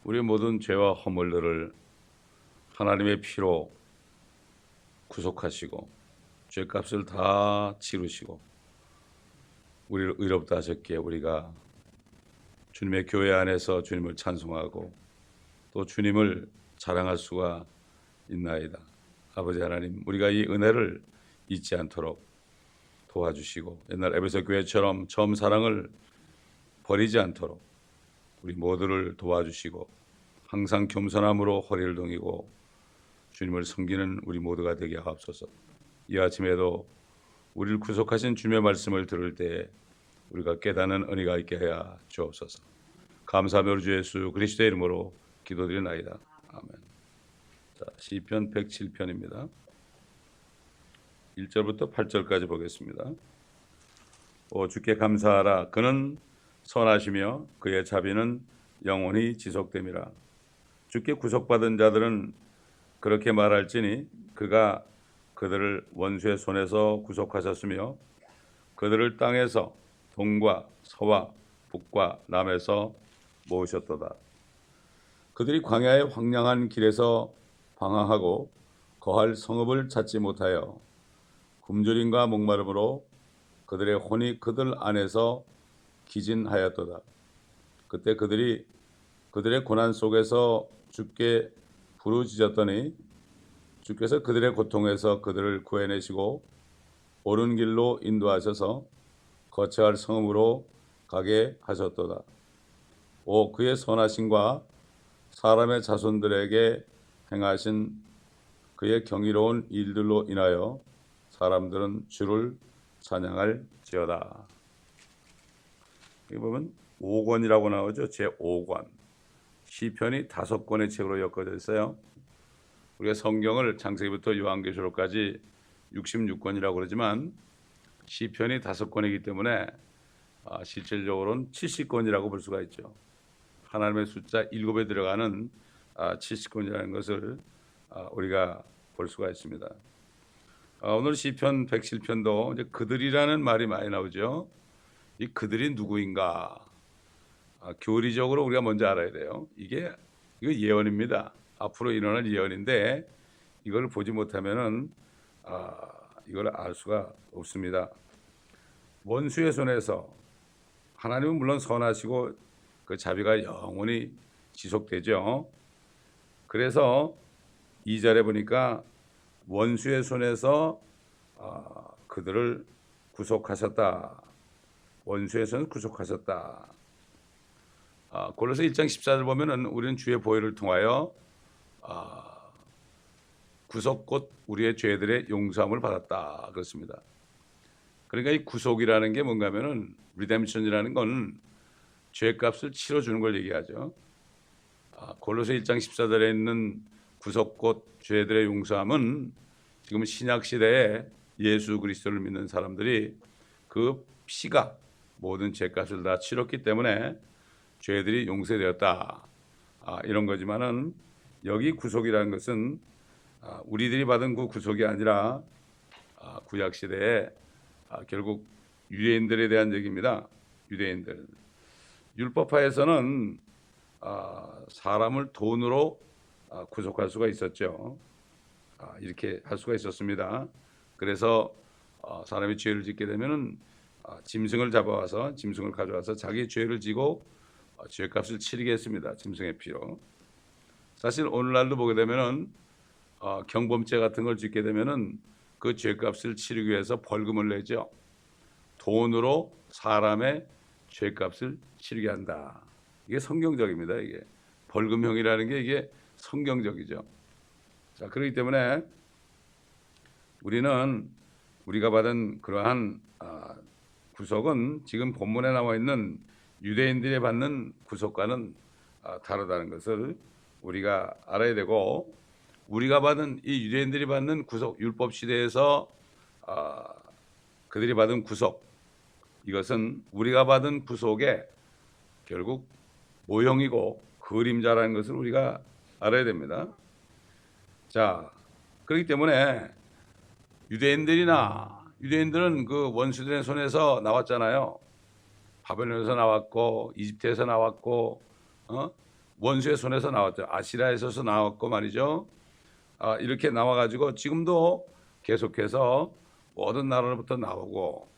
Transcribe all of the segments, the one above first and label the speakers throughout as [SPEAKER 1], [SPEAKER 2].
[SPEAKER 1] 우리 모든 죄와 허물들을 하나님의 피로 구속하시고 죄값을 다 치르시고 우리를 의롭다 하셨기에 우리가 주님의 교회 안에서 주님을 찬송하고 또 주님을 자랑할 수가 있나이다. 아버지 하나님, 우리가 이 은혜를 잊지 않도록 도와주시고 옛날 에베소 교회처럼 처음 사랑을 버리지 않도록 우리 모두를 도와주시고 항상 겸손함으로 허리를 동이고 주님을 섬기는 우리 모두가 되게 하옵소서. 이 아침에도 우리를 구속하신 주님의 말씀을 들을 때에 우리가 깨닫는 은혜가 있게 하여 주옵소서. 감사하며 우리 주 예수 그리스도의 이름으로 기도드리나이다. 아멘. 자, 시편 107편입니다. 1절부터 8절까지 보겠습니다. 오 주께 감사하라. 그는 선하시며 그의 자비는 영원히 지속됨이라. 주께 구속받은 자들은 그렇게 말할지니 그가 그들을 원수의 손에서 구속하셨으며 그들을 땅에서 동과 서와 북과 남에서 모으셨도다. 그들이 광야의 황량한 길에서 방황하고 거할 성읍을 찾지 못하여 굶주림과 목마름으로 그들의 혼이 그들 안에서 기진하였도다. 그때 그들이 그들의 고난 속에서 주께 부르짖었더니 주께서 그들의 고통에서 그들을 구해내시고 옳은 길로 인도하셔서 거쳐야 할 성읍으로 가게 하셨도다. 오 그의 선하심과 사람의 자손들에게 행하신 그의 경이로운 일들로 인하여 사람들은 주를 찬양할지어다. 여기 보면 5권이라고 나오죠. 제5권. 시편이 5권의 책으로 엮어져 있어요. 우리가 성경을 창세기부터 요한계시록까지 66권이라고 그러지만 시편이 5권이기 때문에 실질적으로는 70권이라고 볼 수가 있죠. 하나님의 숫자 7에 들어가는 70권이라는 것을 우리가 볼 수가 있습니다. 오늘 시편 107편도 이제 그들이라는 말이 많이 나오죠. 이 그들이 누구인가? 교리적으로 우리가 먼저 알아야 돼요. 이거 예언입니다. 앞으로 일어날 예언인데 이걸 보지 못하면은 이걸 알 수가 없습니다. 원수의 손에서 하나님은 물론 선하시고 그 자비가 영원히 지속되죠. 그래서 2절에 보니까 원수의 손에서 그들을 구속하셨다. 원수의 손 구속하셨다. 골로새 1장 14절 보면은 우리는 주의 보혈을 통하여 구속 곧 우리의 죄들의 용서함을 받았다. 그렇습니다. 그러니까 이 구속이라는 게 뭔가 하면은 리뎀션이라는 건 죄값을 치러주는 걸 얘기하죠. 골로새 1장 14절에 있는 구속 곧 죄들의 용서함은 지금 신약 시대에 예수 그리스도를 믿는 사람들이 그 피가 모든 죄값을 다 치렀기 때문에 죄들이 용서되었다. 이런 거지만은 여기 구속이라는 것은 우리들이 받은 그 구속이 아니라 구약 시대에 결국 유대인들에 대한 얘기입니다. 유대인들 율법화에서는 사람을 돈으로 구속할 수가 있었죠. 이렇게 할 수가 있었습니다. 그래서 사람이 죄를 짓게 되면은 짐승을 잡아와서 짐승을 가져와서 자기 죄를 지고 죄값을 치르게 했습니다. 짐승의 피로. 사실 오늘날도 보게 되면은 경범죄 같은 걸 짓게 되면은 그 죄값을 치르기 위해서 벌금을 내죠. 돈으로 사람의 죄값을 치르게 한다. 이게 성경적입니다. 이게 벌금형이라는 게 이게 성경적이죠. 자, 그렇기 때문에 우리가 받은 그러한 구속은 지금 본문에 나와 있는 유대인들이 받는 구속과는 다르다는 것을 우리가 알아야 되고, 우리가 받은 이 유대인들이 받는 구속, 율법 시대에서 그들이 받은 구속, 이것은 우리가 받은 구속의 결국 모형이고 그림자라는 것을 우리가 알아야 됩니다. 자, 그렇기 때문에 유대인들은 그 원수들의 손에서 나왔잖아요. 바벨론에서 나왔고 이집트에서 나왔고 원수의 손에서 나왔죠. 아시라에서 나왔고 말이죠. 이렇게 나와가지고 지금도 계속해서 모든 나라로부터 나오고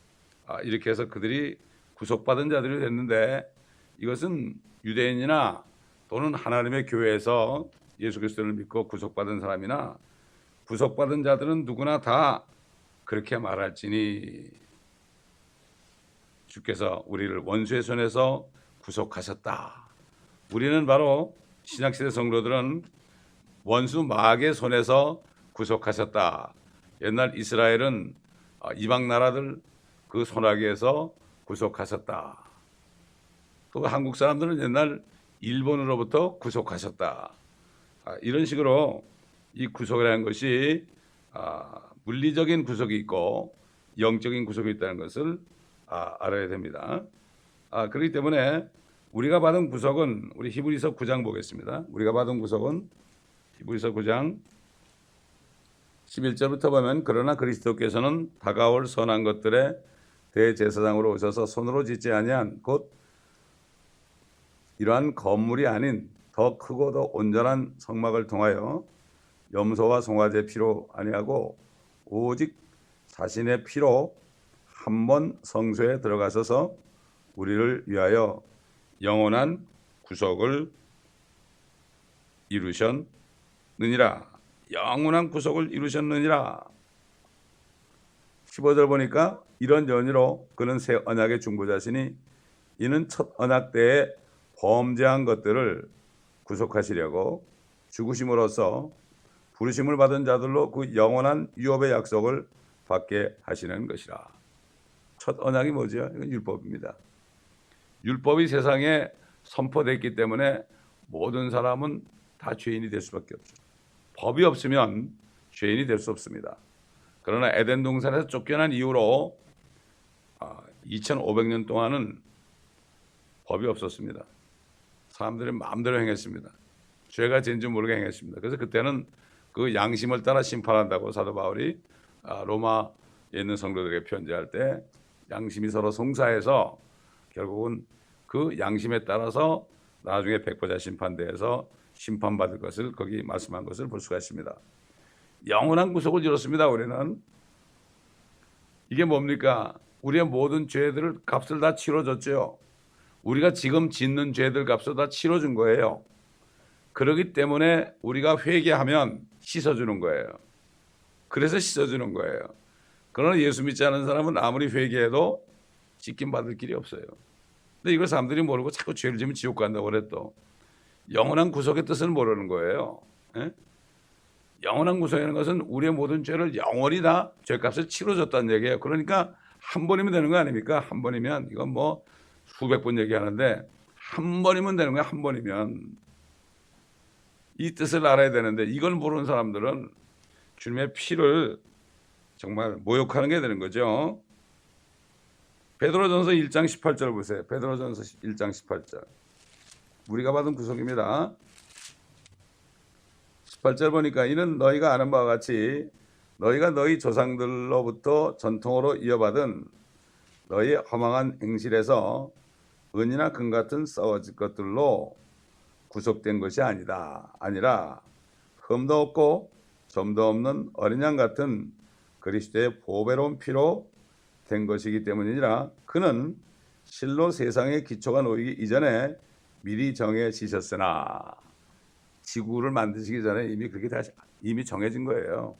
[SPEAKER 1] 이렇게 해서 그들이 구속받은 자들이 됐는데, 이것은 유대인이나 또는 하나님의 교회에서 예수 그리스도를 믿고 구속받은 사람이나 구속받은 자들은 누구나 다 그렇게 말할지니 주께서 우리를 원수의 손에서 구속하셨다. 우리는 바로 신약시대 성도들은 원수 마귀의 손에서 구속하셨다. 옛날 이스라엘은 이방 나라들 그 손아귀에서 구속하셨다. 또 한국 사람들은 옛날 일본으로부터 구속하셨다. 이런 식으로 이 구속이라는 것이 물리적인 구속이 있고 영적인 구속이 있다는 것을 알아야 됩니다. 그렇기 때문에 우리가 받은 구속은, 우리 히브리서 9장 보겠습니다. 우리가 받은 구속은 히브리서 9장 11절부터 보면, 그러나 그리스도께서는 다가올 선한 것들의 대제사장으로 오셔서 손으로 짓지 아니한 곧 이러한 건물이 아닌 더 크고 더 온전한 성막을 통하여 염소와 송아지의 피로 아니하고 오직 자신의 피로 한 번 성소에 들어가셔서 우리를 위하여 영원한 구속을 이루셨느니라. 영원한 구속을 이루셨느니라. 15절 보니까 이런 연유로 그는 새 언약의 중보자시니 이는 첫 언약 때에 범죄한 것들을 구속하시려고 죽으심으로써 부르심을 받은 자들로 그 영원한 유업의 약속을 받게 하시는 것이라. 첫 언약이 뭐죠? 이건 율법입니다. 율법이 세상에 선포됐기 때문에 모든 사람은 다 죄인이 될 수밖에 없죠. 법이 없으면 죄인이 될 수 없습니다. 그러나 에덴 동산에서 쫓겨난 이후로 2500년 동안은 법이 없었습니다. 사람들이 마음대로 행했습니다. 죄가 죄인 줄 모르게 행했습니다. 그래서 그때는 그 양심을 따라 심판한다고 사도 바울이 로마에 있는 성도들에게 편지할 때, 양심이 서로 송사해서 결국은 그 양심에 따라서 나중에 백보자 심판대에서 심판받을 것을 거기 말씀한 것을 볼 수가 있습니다. 영원한 구속을 이뤘습니다. 우리는 이게 뭡니까? 우리의 모든 죄들을 값을 다 치러줬죠. 우리가 지금 짓는 죄들 값을 다 치러준 거예요. 그렇기 때문에 우리가 회개하면 씻어주는 거예요. 그래서 씻어주는 거예요. 그러나 예수 믿지 않은 사람은 아무리 회개해도 씻김 받을 길이 없어요. 근데 이걸 사람들이 모르고 자꾸 죄를 지면 지옥 간다고 그랬또 영원한 구속의 뜻을 모르는 거예요. 예? 영원한 구속이라는 것은 우리의 모든 죄를 영원히 다 죄값을 치러줬다는 얘기예요. 그러니까 한 번이면 되는 거 아닙니까? 한 번이면, 이건 뭐 수백 번 얘기하는데 한 번이면 되는 거야. 한 번이면. 이 뜻을 알아야 되는데 이걸 모르는 사람들은 주님의 피를 정말 모욕하는 게 되는 거죠. 베드로전서 1장 18절 보세요. 베드로전서 1장 18절. 우리가 받은 구속입니다. 18절 보니까 이는 너희가 아는 바와 같이 너희가 너희 조상들로부터 전통으로 이어받은 너희 허망한 행실에서 은이나 금 같은 썩어질 것들로 구속된 것이 아니라 흠도 없고 점도 없는 어린 양 같은 그리스도의 보배로운 피로 된 것이기 때문이니라. 그는 실로 세상의 기초가 놓이기 이전에 미리 정해지셨으나, 지구를 만드시기 전에 이미 정해진 거예요.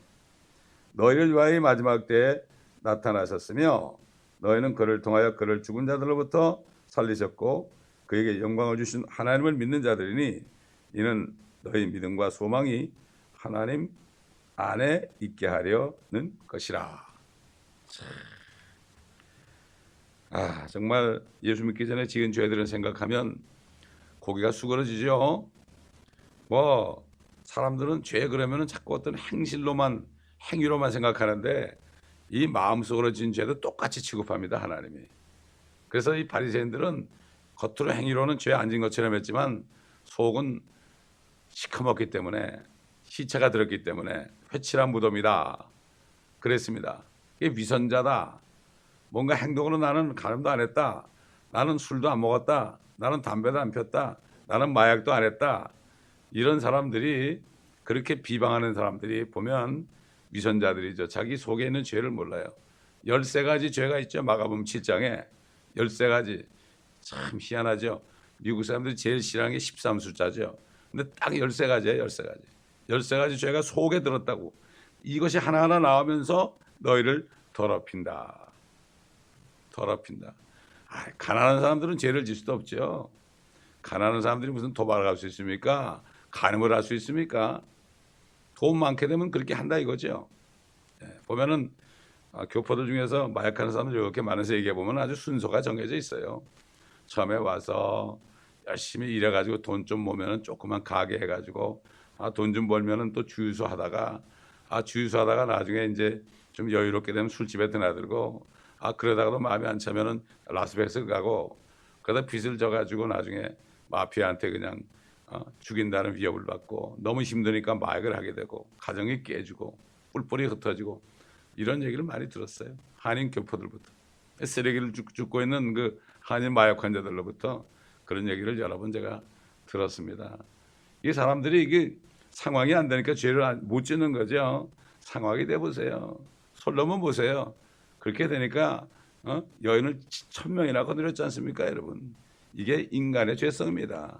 [SPEAKER 1] 너희를 위하여 마지막 때에 나타나셨으며 너희는 그를 통하여 그를 죽은 자들로부터 살리셨고 그에게 영광을 주신 하나님을 믿는 자들이니 이는 너희 믿음과 소망이 하나님 안에 있게 하려는 것이라. 정말 예수 믿기 전에 지은 죄들을 생각하면 고개가 수그러지죠. 뭐 사람들은 죄 그러면은 자꾸 어떤 행위로만 생각하는데 이 마음속으로 지은 죄도 똑같이 취급합니다, 하나님이. 그래서 이 바리새인들은 겉으로 행위로는 죄 안 진 것처럼 했지만 속은 시커멓기 때문에, 시체가 들었기 때문에 회칠한 무덤이다 그랬습니다. 이게 위선자다. 뭔가 행동으로 나는 가늠도 안 했다. 나는 술도 안 먹었다. 나는 담배도 안 폈다. 나는 마약도 안 했다. 이런 사람들이 그렇게 비방하는 사람들이 보면 위선자들이죠. 자기 속에 있는 죄를 몰라요. 13가지 죄가 있죠. 마가복음 7장에 13가지. 참 희한하죠. 미국 사람들이 제일 싫어하는 게 13 숫자죠. 근데 딱 13가지예요. 13가지. 13가지 죄가 속에 들었다고. 이것이 하나하나 나오면서 너희를 더럽힌다. 더럽힌다. 가난한 사람들은 죄를 질 수도 없죠. 가난한 사람들이 무슨 도박을 할 수 있습니까? 간음을 할 수 있습니까? 돈 많게 되면 그렇게 한다 이거죠. 보면은 교포들 중에서 마약하는 사람들 이렇게 많아서 얘기해 보면 아주 순서가 정해져 있어요. 처음에 와서 열심히 일해가지고 돈 좀 모면은 조그만 가게 해가지고 돈 좀 벌면은 또 주유소 하다가 주유소 하다가 나중에 이제 좀 여유롭게 되면 술집에 드나들고 그러다가도 마음이 안 차면은 라스베가스 가고 그러다 빚을 져가지고 나중에 마피아한테 그냥 죽인다는 위협을 받고 너무 힘드니까 마약을 하게 되고 가정이 깨지고 뿔뿔이 흩어지고 이런 얘기를 많이 들었어요. 한인 교포들부터 쓰레기를 줍고 있는 그 한인 마약 환자들로부터 그런 얘기를 여러 번 제가 들었습니다. 이 사람들이 이게 상황이 안 되니까 죄를 못 짓는 거죠. 상황이 돼 보세요. 솔로몬 보세요. 그렇게 되니까 여인을 1000명이나 거느렸지 않습니까, 여러분? 이게 인간의 죄성입니다.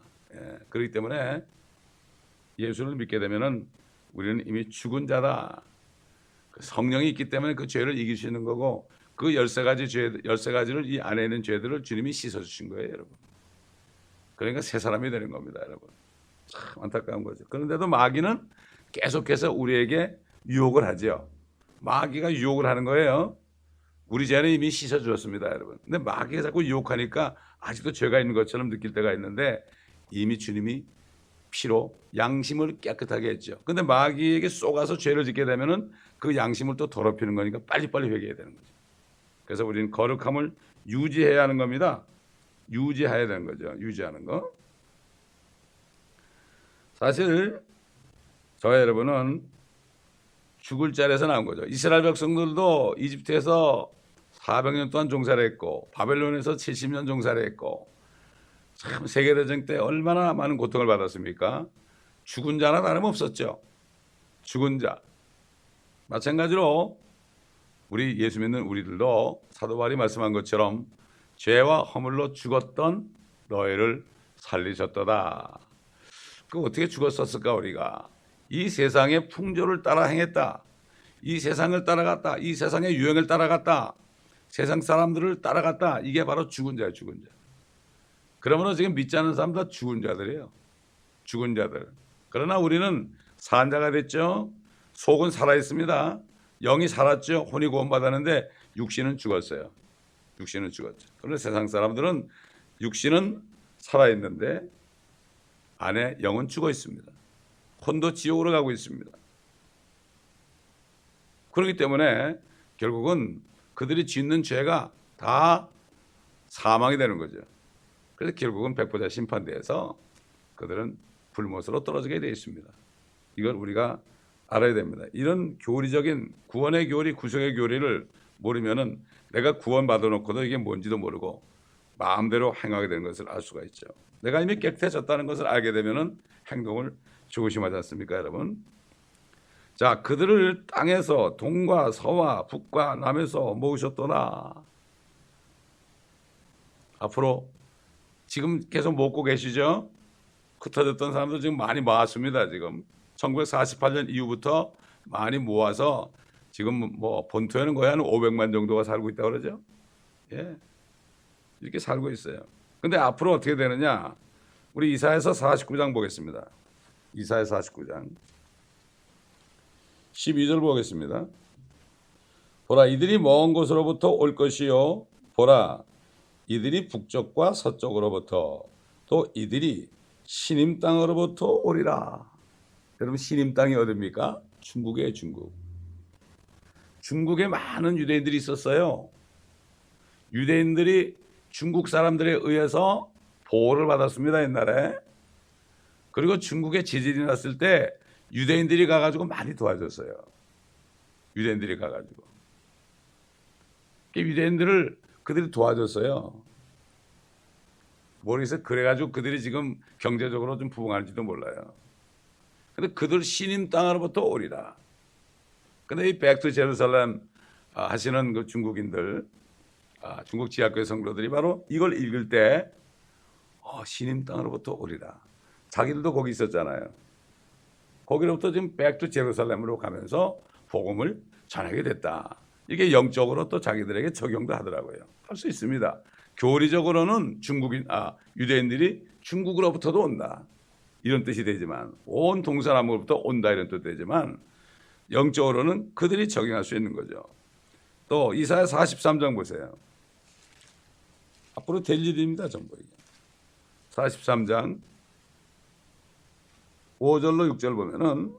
[SPEAKER 1] 그렇기 때문에 예수를 믿게 되면은 우리는 이미 죽은 자다. 성령이 있기 때문에 그 죄를 이길 수 있는 거고 그 13가지를 이 안에 있는 죄들을 주님이 씻어주신 거예요, 여러분. 그러니까 새 사람이 되는 겁니다, 여러분. 참 안타까운 거죠. 그런데도 마귀는 계속해서 우리에게 유혹을 하죠. 마귀가 유혹을 하는 거예요. 우리 죄는 이미 씻어주었습니다, 여러분. 근데 마귀가 자꾸 유혹하니까 아직도 죄가 있는 것처럼 느낄 때가 있는데 이미 주님이 피로 양심을 깨끗하게 했죠. 근데 마귀에게 쏘가서 죄를 짓게 되면은 그 양심을 또 더럽히는 거니까 빨리빨리 회개해야 되는 거죠. 그래서 우리는 거룩함을 유지해야 하는 겁니다. 유지해야 되는 거죠. 유지하는 거. 사실 저와 여러분은 죽을 자리에서 나온 거죠. 이스라엘 백성들도 이집트에서 400년 동안 종살이 했고 바벨론에서 70년 종살이 했고 참 세계대전 때 얼마나 많은 고통을 받았습니까? 죽은 자나 다름없었죠. 죽은 자. 마찬가지로 우리 예수 믿는 우리들도 사도 바울이 말씀한 것처럼 죄와 허물로 죽었던 너희를 살리셨도다. 그 어떻게 죽었었을까 우리가? 이 세상의 풍조를 따라 행했다. 이 세상을 따라갔다. 이 세상의 유행을 따라갔다. 세상 사람들을 따라갔다. 이게 바로 죽은 자예요. 죽은 자. 그러므로 지금 믿지 않는 사람 다 죽은 자들이에요. 죽은 자들. 그러나 우리는 산 자가 됐죠. 속은 살아있습니다. 영이 살았죠. 혼이 구원받았는데 육신은 죽었어요. 육신은 죽었죠. 그런데 세상 사람들은 육신은 살아있는데 안에 영은 죽어 있습니다. 혼도 지옥으로 가고 있습니다. 그렇기 때문에 결국은 그들이 짓는 죄가 다 사망이 되는 거죠. 그래서 결국은 백보자 심판대에서 그들은 불못으로 떨어지게 되어 있습니다. 이걸 우리가 알아야 됩니다. 이런 교리적인 구원의 교리, 구속의 교리를 모르면은 내가 구원 받아놓고도 이게 뭔지도 모르고 마음대로 행하게 되는 것을 알 수가 있죠. 내가 이미 깨끗해졌다는 것을 알게 되면은 행동을 조심하지 않습니까, 여러분? 자, 그들을 땅에서 동과 서와 북과 남에서 모으셨더라. 앞으로 지금 계속 모으고 계시죠? 흩어졌던 사람들 지금 많이 모았습니다. 지금 1948년 이후부터 많이 모아서 지금 뭐 본토에는 거의 한 500만 정도가 살고 있다고 그러죠. 예, 이렇게 살고 있어요. 근데 앞으로 어떻게 되느냐? 우리 이사야서 49장 보겠습니다. 이사야 49장 12절 보겠습니다. 보라, 이들이 먼 곳으로부터 올 것이요, 보라, 이들이 북쪽과 서쪽으로부터, 또 이들이 시님 땅으로부터 오리라. 여러분, 시님 땅이 어디입니까? 중국이에요. 중국. 중국에 많은 유대인들이 있었어요. 유대인들이 중국 사람들에 의해서 보호를 받았습니다, 옛날에. 그리고 중국에 지진이 났을 때 유대인들이 가가지고 많이 도와줬어요. 유대인들이 가가지고. 유대인들을 그들이 도와줬어요. 모르겠어요. 그래가지고 그들이 지금 경제적으로 좀 부흥할지도 몰라요. 근데 그들 신임 땅으로부터 오리라. 근데 이 백투 제루살렘 하시는 그 중국인들, 중국 지하교회 성도들이 바로 이걸 읽을 때 신임 땅으로부터 오리라. 자기들도 거기 있었잖아요. 거기로부터 지금 백투 제루살렘으로 가면서 복음을 전하게 됐다. 이게 영적으로 또 자기들에게 적용도 하더라고요. 할 수 있습니다. 교리적으로는 유대인들이 중국으로부터도 온다. 이런 뜻이 되지만 온 동서남으로부터 온다 이런 뜻이 되지만 영적으로는 그들이 적용할 수 있는 거죠. 또 이사야 43장 보세요. 앞으로 될 일입니다. 전부 이게. 43장 5절로 6절 보면은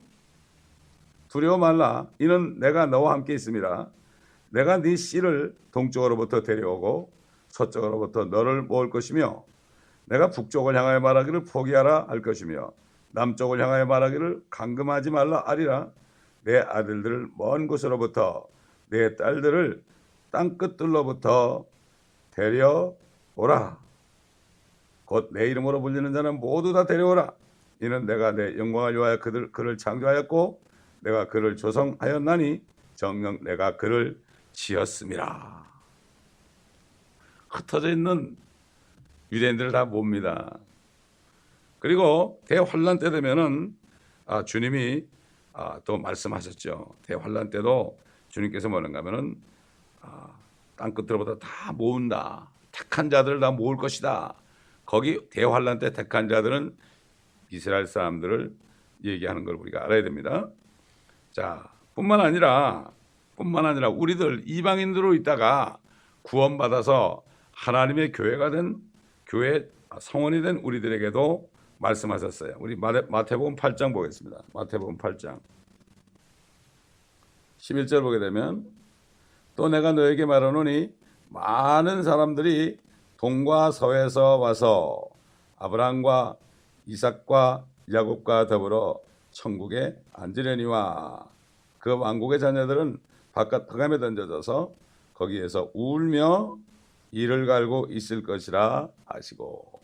[SPEAKER 1] 두려워 말라 이는 내가 너와 함께 있음이라 내가 네 씨를 동쪽으로부터 데려오고 서쪽으로부터 너를 모을 것이며 내가 북쪽을 향하여 말하기를 포기하라 할 것이며 남쪽을 향하여 말하기를 감금하지 말라 하리라. 내 아들들을 먼 곳으로부터 내 딸들을 땅끝들로부터 데려오라. 곧 내 이름으로 불리는 자는 모두 다 데려오라. 이는 내가 내 영광을 위하여 그를 창조하였고 내가 그를 조성하였나니 정녕 내가 그를 지었음이라. 흩어져 있는 유대인들을 다 봅니다. 그리고 대환란 때 되면은 주님이 또 말씀하셨죠. 대환란 때도 주님께서 뭐는가 하면은 땅 끝들보다 다 모은다. 택한 자들을 다 모을 것이다. 거기 대환란 때 택한 자들은 이스라엘 사람들을 얘기하는 걸 우리가 알아야 됩니다. 자, 뿐만 아니라 우리들 이방인으로 있다가 구원받아서 하나님의 교회가 된 교회 성원이 된 우리들에게도 말씀하셨어요. 우리 마태복음 8장 보겠습니다. 마태복음 8장 11절 보게 되면 또 내가 너에게 말하노니 많은 사람들이 동과 서에서 와서 아브라함과 이삭과 야곱과 더불어 천국에 앉으려니와 그 왕국의 자녀들은 바깥 흑암에 던져져서 거기에서 울며 이를 갈고 있을 것이라 하시고.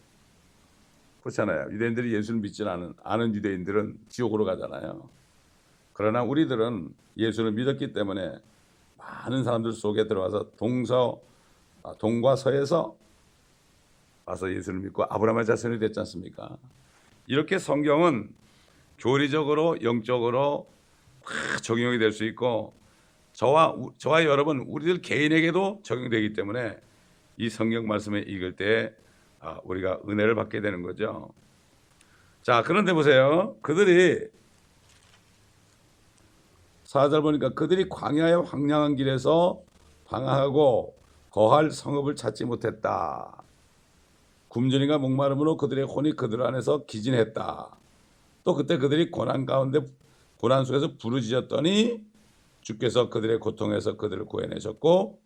[SPEAKER 1] 그렇잖아요. 유대인들이 예수를 믿지 않은 유대인들은 지옥으로 가잖아요. 그러나 우리들은 예수를 믿었기 때문에 많은 사람들 속에 들어와서 동과 서에서 와서 예수를 믿고 아브라함의 자손이 됐지 않습니까? 이렇게 성경은 교리적으로 영적으로 다 적용이 될 수 있고 저와 여러분 우리들 개인에게도 적용되기 때문에 이 성경 말씀을 읽을 때 우리가 은혜를 받게 되는 거죠. 자, 그런데 보세요. 그들이 4절 보니까 그들이 광야의 황량한 길에서 방황하고 거할 성읍을 찾지 못했다. 굶주림과 목마름으로 그들의 혼이 그들 안에서 기진했다. 또 그때 그들이 고난 속에서 부르짖었더니 주께서 그들의 고통에서 그들을 구해내셨고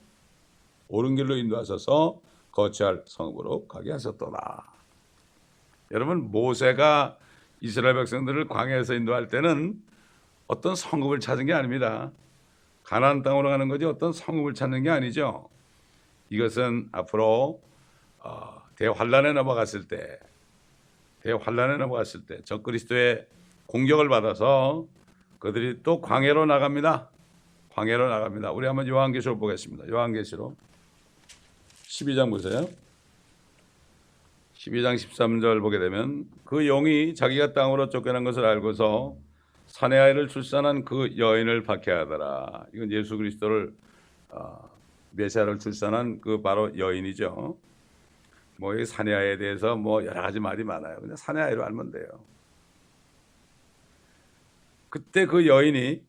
[SPEAKER 1] 옳은 길로 인도하셔서 거처할 성읍으로 가게 하셨더라. 여러분, 모세가 이스라엘 백성들을 광야에서 인도할 때는 어떤 성읍을 찾은 게 아닙니다. 가나안 땅으로 가는 거지 어떤 성읍을 찾는 게 아니죠. 이것은 앞으로 대환란에 넘어갔을 때 적그리스도의 공격을 받아서 그들이 또 광야로 나갑니다. 우리 한번 요한계시록 보겠습니다. 요한계시록 12장 보세요. 12장 13절 보게 되면 그 용이 자기가 땅으로 쫓겨난 것을 알고서 사내 아이를 출산한 그 여인을 박해하더라. 이건 예수 그리스도를 메시아를 출산한 그 바로 여인이죠. 이 사내 아이에 대해서 여러 가지 말이 많아요. 그냥 사내 아이로 알면 돼요. 그때 그 여인이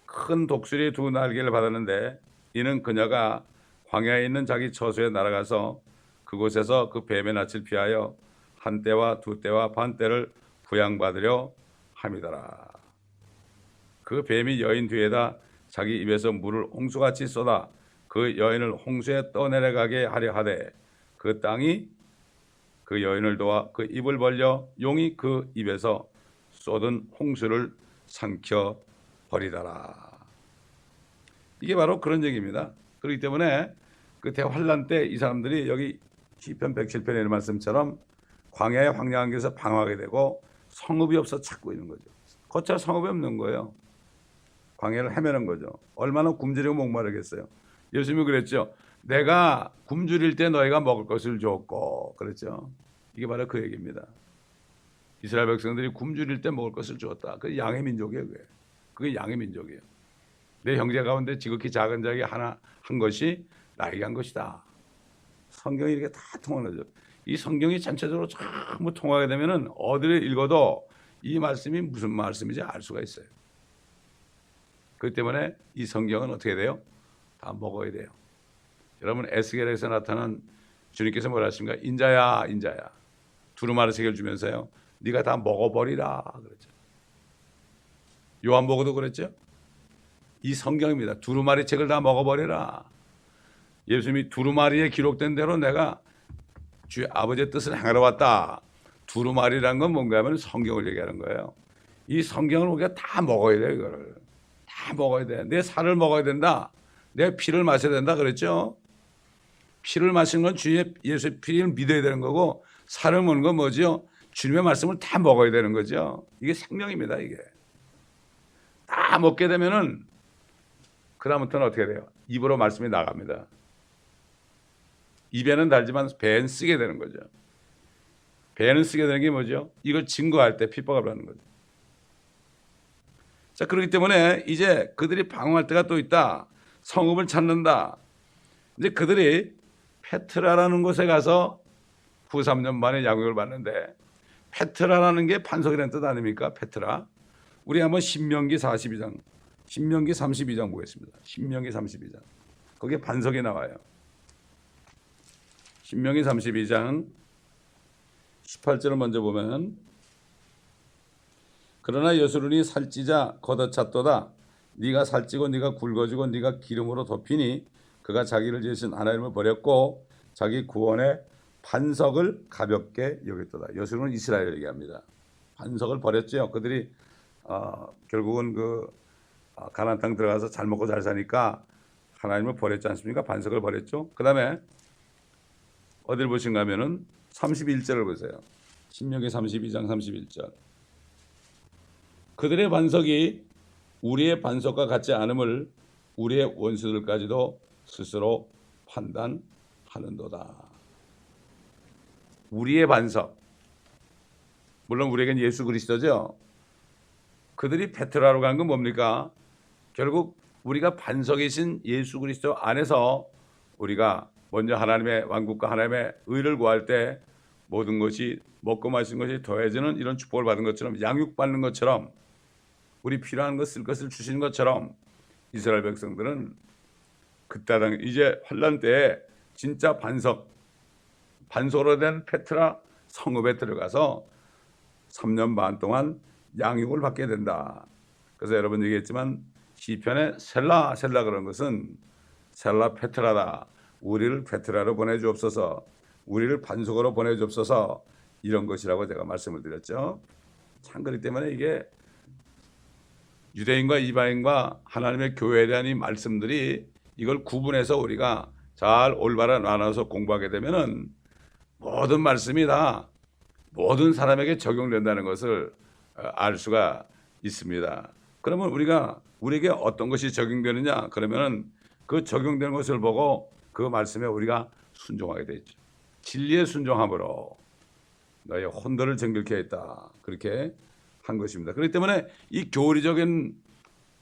[SPEAKER 1] 큰 독수리의 두 날개를 받았는데 이는 그녀가 광야에 있는 자기 처소에 날아가서 그곳에서 그 뱀의 낯을 피하여 한 때와 두 때와 반 때를 부양받으려 함이더라. 그 뱀이 여인 뒤에다 자기 입에서 물을 홍수같이 쏟아 그 여인을 홍수에 떠내려가게 하려 하되 그 땅이 그 여인을 도와 그 입을 벌려 용이 그 입에서 쏟은 홍수를 삼켜 버리더라. 이게 바로 그런 얘기입니다. 그렇기 때문에 그 대환란 때 이 사람들이 여기 시편 107편의 이런 말씀처럼 광야의 황량한 길에서 방황하게 되고 성읍이 없어 찾고 있는 거죠. 거쳐 성읍이 없는 거예요. 광야를 헤매는 거죠. 얼마나 굶주리고 목마르겠어요. 예수님이 그랬죠. 내가 굶주릴 때 너희가 먹을 것을 줬고, 그랬죠. 이게 바로 그 얘기입니다. 이스라엘 백성들이 굶주릴 때 먹을 것을 주었다. 그게 양의 민족이에요. 그게 양의 민족이에요. 내 형제 가운데 지극히 작은 자에게 하나 한 것이 나에게 한 것이다. 성경이 이렇게 다 통하죠. 이 성경이 전체적으로 전부 통하게 되면은 어디를 읽어도 이 말씀이 무슨 말씀인지 알 수가 있어요. 그렇기 때문에 이 성경은 어떻게 돼요? 다 먹어야 돼요. 여러분 에스겔에서 나타난 주님께서 뭐라 하십니까? 인자야, 인자야. 두루마리 책을 주면서요. 네가 다 먹어버리라 그랬죠. 요한복음도 그랬죠. 이 성경입니다. 두루마리 책을 다 먹어버리라. 예수님이 두루마리에 기록된 대로 내가 주의 아버지의 뜻을 행하러 왔다. 두루마리란 건 뭔가 하면 성경을 얘기하는 거예요. 이 성경을 우리가 다 먹어야 돼요. 이거를 다 먹어야 돼. 내 살을 먹어야 된다. 내 피를 마셔야 된다 그랬죠. 피를 마시는 건 주의 예수의 피를 믿어야 되는 거고, 살을 먹는 건 뭐죠? 주님의 말씀을 다 먹어야 되는 거죠. 이게 생명입니다. 이게 다 먹게 되면은 그 다음부터는 어떻게 돼요? 입으로 말씀이 나갑니다. 입에는 달지만 배는 쓰게 되는 거죠. 배는 쓰게 되는 게 뭐죠? 이걸 증거할 때 핍박을 하는 거죠. 자, 그렇기 때문에 이제 그들이 방황할 때가 또 있다. 성읍을 찾는다. 이제 그들이 페트라라는 곳에 가서 후 3년 만에 양육을 받는데, 페트라라는 게 반석이라는 뜻 아닙니까? 페트라. 우리 한번 신명기 42장, 신명기 32장 보겠습니다. 신명기 32장. 거기에 반석이 나와요. 신명기 32장 18절을 먼저 보면, 그러나 여수론이 살찌자 걷어찼도다. 네가 살찌고 네가 굵어지고 네가 기름으로 덮이니 그가 자기를 지으신 하나님을 버렸고 자기 구원의 반석을 가볍게 여겼도다. 여수론은 이스라엘을 얘기합니다. 반석을 버렸죠. 그들이 결국은 그 가나안 땅 들어가서 잘 먹고 잘 사니까 하나님을 버렸지 않습니까? 반석을 버렸죠. 그 다음에 어딜 보신가 하면은 31절을 보세요. 신명기 32장 31절. 그들의 반석이 우리의 반석과 같지 않음을 우리의 원수들까지도 스스로 판단하는도다. 우리의 반석, 물론 우리에겐 예수 그리스도죠. 그들이 페트라로 간 건 뭡니까? 결국 우리가 반석이신 예수 그리스도 안에서 우리가 먼저 하나님의 왕국과 하나님의 의를 구할 때 모든 것이 먹고 마시는 것이 더해지는 이런 축복을 받은 것처럼, 양육받는 것처럼, 우리 필요한 것 쓸 것을 주시는 것처럼 이스라엘 백성들은 그때 이제 환란 때에 진짜 반석으로 된 페트라 성읍에 들어가서 3년 반 동안 양육을 받게 된다. 그래서 여러분 얘기했지만 시편에 셀라 그런 것은 셀라 페트라다. 우리를 페트라로 보내주옵소서, 우리를 반석으로 보내주옵소서, 이런 것이라고 제가 말씀을 드렸죠. 참 그렇기 때문에 이게 유대인과 이방인과 하나님의 교회에 대한 이 말씀들이 이걸 구분해서 우리가 잘 올바로 나눠서 공부하게 되면은 모든 말씀이 다 모든 사람에게 적용된다는 것을 알 수가 있습니다. 그러면 우리에게 어떤 것이 적용되느냐? 그러면은 그 적용되는 것을 보고 그 말씀에 우리가 순종하게 되죠. 진리에 순종함으로 너의 혼돈을 정결케 했다. 그렇게 한 것입니다. 그렇기 때문에 이 교리적인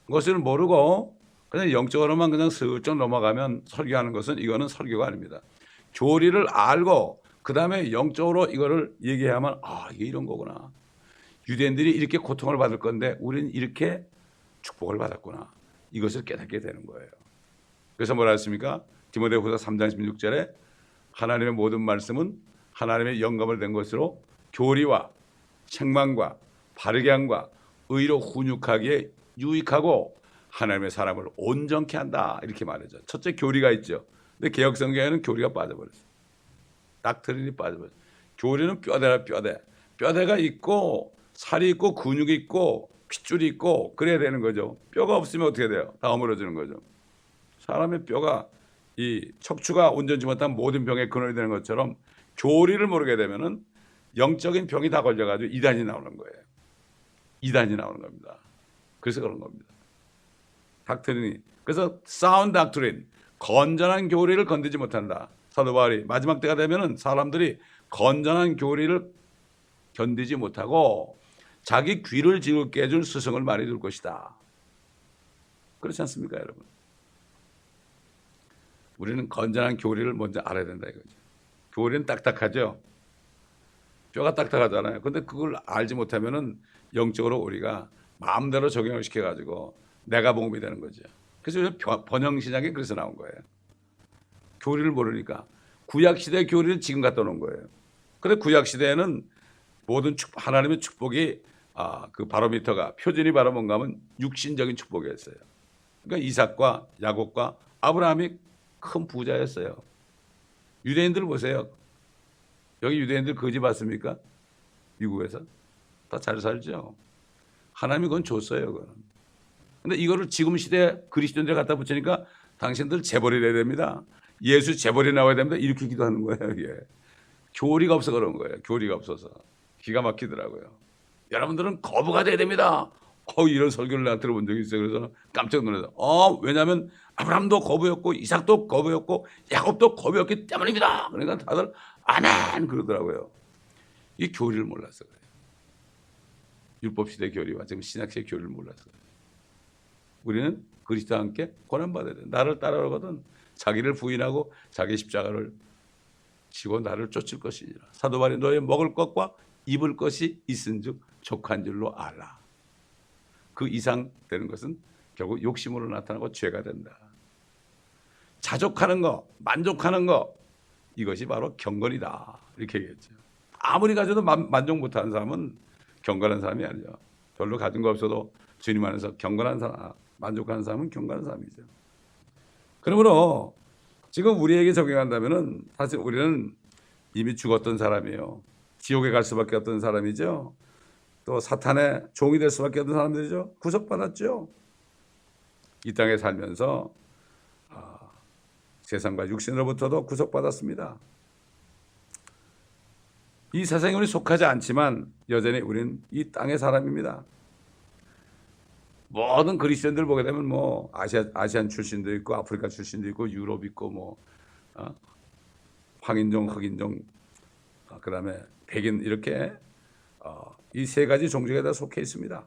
[SPEAKER 1] 것을 모르고 그냥 영적으로만 그냥 슬쩍 넘어가면 설교하는 것은 이거는 설교가 아닙니다. 교리를 알고 그 다음에 영적으로 이거를 얘기해야만 이게 이런 거구나. 유대인들이 이렇게 고통을 받을 건데 우리는 이렇게 축복을 받았구나. 이것을 깨닫게 되는 거예요. 그래서 뭐라 했습니까? 디모데후서 3장 16절에 하나님의 모든 말씀은 하나님의 영감을 된 것으로 교리와 책망과 바르게 함과 의로 훈육하기에 유익하고 하나님의 사람을 온전케 한다. 이렇게 말하죠. 첫째 교리가 있죠. 근데 개혁성경에는 교리가 빠져버렸어요. 닥트린이 빠져버렸어요. 교리는 뼈대라 뼈대. 뼈대가 있고 살이 있고 근육이 있고 핏줄이 있고 그래야 되는 거죠. 뼈가 없으면 어떻게 돼요? 다 어물어지는 거죠. 사람의 뼈가 이 척추가 온전치 못한 모든 병의 근원이 되는 것처럼 교리를 모르게 되면은 영적인 병이 다 걸려가지고 이단이 나오는 거예요. 이단이 나오는 겁니다. 그래서 그런 겁니다. 닥트린이. 그래서 사운드 닥트린, 건전한 교리를 건드지 못한다. 사도 바울이 마지막 때가 되면은 사람들이 건전한 교리를 견디지 못하고 자기 귀를 즐겁게 해줄 스승을 많이 둘 것이다. 그렇지 않습니까, 여러분? 우리는 건전한 교리를 먼저 알아야 된다 이거죠. 교리는 딱딱하죠. 뼈가 딱딱하잖아요. 근데 그걸 알지 못하면은 영적으로 우리가 마음대로 적용을 시켜가지고 내가 복음이 되는 거죠. 그래서 번영 신약이 그래서 나온 거예요. 교리를 모르니까 구약 시대 교리를 지금 갖다 놓은 거예요. 그런데 구약 시대에는 모든 하나님의 축복이 그 바로미터가 표준이 바로 뭔가 하면 육신적인 축복이었어요. 그러니까 이삭과 야곱과 아브라함이 큰 부자였어요. 유대인들 보세요. 여기 유대인들 거지 봤습니까? 미국에서 다 잘 살죠. 하나님이 그건 줬어요. 그건. 근데 이거를 지금 시대 그리스도인들 갖다 붙이니까 당신들 재벌이 돼야 됩니다. 예수 재벌이 나와야 됩니다. 이렇게 기도하는 거예요. 이게 교리가 없어 그런 거예요. 교리가 없어서 기가 막히더라고요. 여러분들은 거부가 돼야 됩니다. 이런 설교를 내가 들어본 적이 있어요. 그래서 깜짝 놀라서 왜냐하면 아브라함도 거부였고 이삭도 거부였고 야곱도 거부였기 때문입니다. 그러니까 다들 아멘 그러더라고요. 이 교리를 몰라서 그래요. 율법시대 교리와 지금 신약시대 교리를 몰라서 그래요. 우리는 그리스도와 함께 고난받아야 돼. 나를 따라오거든 자기를 부인하고 자기 십자가를 지고 나를 쫓을 것이니라. 사도 바울이 너의 먹을 것과 입을 것이 있은즉 족한 줄로 알라. 그 이상 되는 것은 결국 욕심으로 나타나고 죄가 된다. 자족하는 거, 만족하는 거 이것이 바로 경건이다. 이렇게 얘기했죠. 아무리 가져도 만족 못하는 사람은 경건한 사람이 아니죠. 별로 가진 거 없어도 주님 안에서 경건한 사람, 만족하는 사람은 경건한 사람이죠. 그러므로 지금 우리에게 적용한다면은 사실 우리는 이미 죽었던 사람이에요. 지옥에 갈 수밖에 없던 사람이죠. 또 사탄의 종이 될 수밖에 없는 사람들이죠. 구속받았죠. 이 땅에 살면서 세상과 육신으로부터도 구속받았습니다. 이 세상에 우리 속하지 않지만 여전히 우리는 이 땅의 사람입니다. 모든 그리스도인들 보게 되면 뭐 아시안 출신도 있고 아프리카 출신도 있고 유럽 있고 뭐 황인종, 흑인종, 그다음에 백인 이렇게 이 세 가지 종족에 다 속해 있습니다.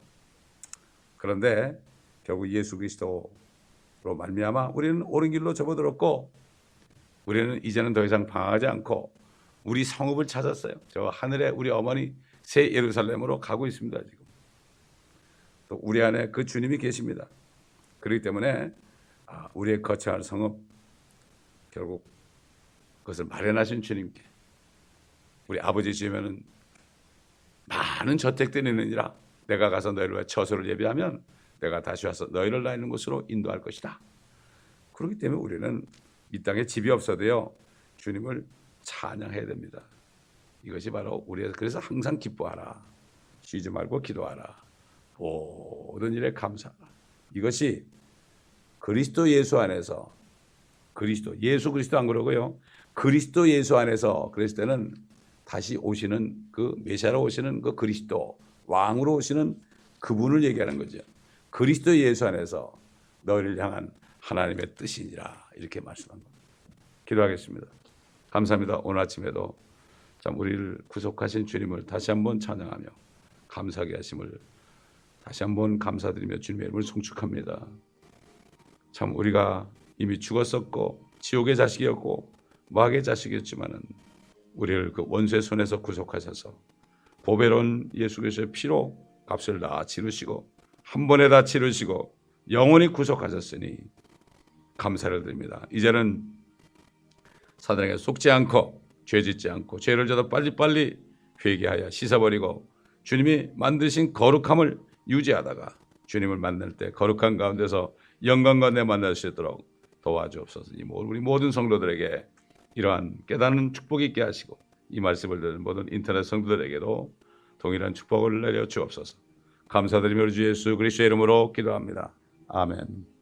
[SPEAKER 1] 그런데 결국 예수 그리스도로 말미암아 우리는 옳은 길로 접어들었고 우리는 이제는 더 이상 방황하지 않고 우리 성읍을 찾았어요. 저 하늘에 우리 어머니 새 예루살렘으로 가고 있습니다. 지금 또 우리 안에 그 주님이 계십니다. 그렇기 때문에 우리의 거처할 성읍 결국 그것을 마련하신 주님께 우리 아버지 집에는 많은 저택들이 있느니라 내가 가서 너희를 위해 처소를 예비하면 내가 다시 와서 너희를 나 있는 곳으로 인도할 것이다. 그렇기 때문에 우리는 이 땅에 집이 없어도요 주님을 찬양해야 됩니다. 이것이 바로 우리의 그래서 항상 기뻐하라. 쉬지 말고 기도하라. 모든 일에 감사하라. 이것이 그리스도 예수 안에서 예수 그리스도 안 그러고요. 그리스도 예수 안에서 그랬을 때는 다시 오시는 그 메시아로 오시는 그 그리스도 왕으로 오시는 그분을 얘기하는 거죠. 그리스도 예수 안에서 너희를 향한 하나님의 뜻이니라 이렇게 말씀한 겁니다. 기도하겠습니다. 감사합니다. 오늘 아침에도 참 우리를 구속하신 주님을 다시 한번 찬양하며 감사하게 하심을 다시 한번 감사드리며 주님의 이름을 송축합니다. 참 우리가 이미 죽었었고 지옥의 자식이었고 마귀의 자식이었지만은 우리를 그 원수의 손에서 구속하셔서 보배로운 예수 그리스도의 피로 값을 다 치르시고 한 번에 다 치르시고 영원히 구속하셨으니 감사를 드립니다. 이제는 사단에게 속지 않고 죄짓지 않고 죄를 져도 빨리빨리 회개하여 씻어버리고 주님이 만드신 거룩함을 유지하다가 주님을 만날 때 거룩한 가운데서 영광 가운데 만날 수 있도록 도와주옵소서. 우리 모든 성도들에게 이러한 깨닫는 축복이 있게 하시고 이 말씀을 듣는 모든 인터넷 성도들에게도 동일한 축복을 내려 주옵소서. 감사드리며 우리 주 예수 그리스도의 이름으로 기도합니다. 아멘.